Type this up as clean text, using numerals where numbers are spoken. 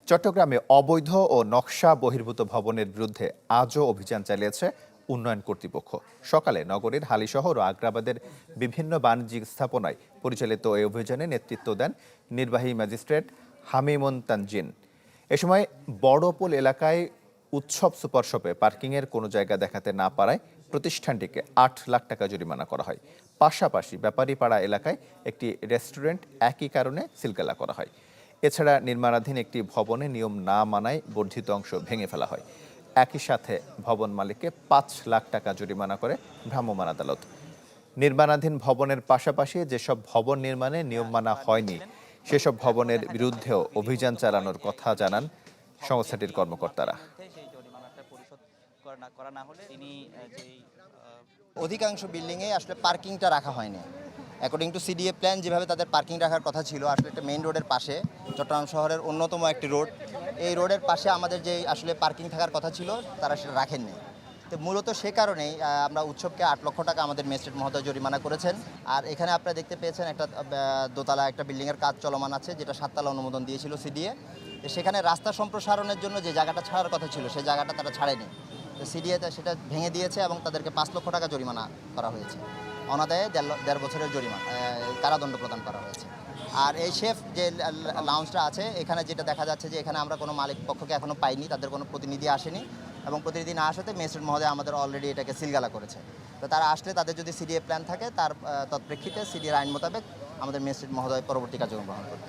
চট্টগ্রামে অবৈধ ও নকশা বহির্ভূত ভবনের বিরুদ্ধে আজও অভিযান চালিয়েছে উন্নয়ন কর্তৃপক্ষ। সকালে নগরীর হালিশহর ও আগ্রাবাদের বিভিন্ন বাণিজ্যিক স্থাপনায় পরিচালিত এই অভিযানে নেতৃত্ব দেন নির্বাহী ম্যাজিস্ট্রেট হামিমুন তানজিন। এ সময় বড়পোল এলাকায় উৎসব সুপার শপে পার্কিংয়ের কোনো জায়গা দেখাতে না পারায় প্রতিষ্ঠানটিকে ৮ লাখ টাকা জরিমানা করা হয়। পাশাপাশি ব্যাপারীপাড়া এলাকায় একটি রেস্টুরেন্ট একই কারণে সিলগালা করা হয়। এছাড়া নির্মাণাধীন একটি ভবনে নিয়ম না মানায় বর্ধিত অংশ ভেঙে ফেলা হয়। একই সাথে ভবন মালিককে ৫ লাখ টাকা জরিমানা করে ভ্রাম্যমাণ আদালত। নির্মাণাধীন ভবনের পাশাপাশি যেসব ভবন নির্মাণে নিয়ম মানা হয়নি সেসব ভবনের বিরুদ্ধেও অভিযান চালানোর কথা জানান সংস্থাটির কর্মকর্তারা। অধিকাংশ বিল্ডিংয়ে আসলে পার্কিংটা রাখা হয়নি। অ্যাকর্ডিং টু সিডিএ প্ল্যান যেভাবে তাদের পার্কিং রাখার কথা ছিল, আসলে একটা মেইন রোডের পাশে, চট্টগ্রাম শহরের অন্যতম একটি রোড, এই রোডের পাশে আমাদের যে আসলে পার্কিং থাকার কথা ছিল তারা সেটা রাখেননি। তো মূলত সে কারণেই আমরা উৎসবকে ৮ লক্ষ টাকা আমাদের ম্যাজিস্ট্রেট মহোদয় জরিমানা করেছেন। আর এখানে আপনারা দেখতে পেয়েছেন একটা দোতলা একটা বিল্ডিংয়ের কাজ চলমান আছে, যেটা 7 তলা অনুমোদন দিয়েছিল সিডিএ। সেখানে রাস্তা সম্প্রসারণের জন্য যে জায়গাটা ছাড়ার কথা ছিল সেই জায়গাটা তারা ছাড়েনি। তো সিডিএতে সেটা ভেঙে দিয়েছে এবং তাদেরকে 5 লক্ষ টাকা জরিমানা করা হয়েছে। অনাদায়ে 1.5 বছরের জরিমানা কারাদণ্ড প্রদান করা হয়েছে। আর এই শেফ যে লাউঞ্জটা আছে, এখানে যেটা দেখা যাচ্ছে যে এখানে আমরা কোনো মালিক পক্ষকে এখনও পাইনি, তাদের কোনো প্রতিনিধি আসেনি এবং প্রতিনিধি না আসাতে ম্যাজিস্ট্রেট মহোদয় আমাদের অলরেডি এটাকে সিলগালা করেছে। তো তারা আসলে তাদের যদি সিডিএ প্ল্যান থাকে তার তৎপ্রেক্ষিতে সিডিএর আইন মোতাবেক আমাদের ম্যাজিস্ট্রেট মহোদয় পরবর্তী কার্যক্রম গ্রহণ করবে।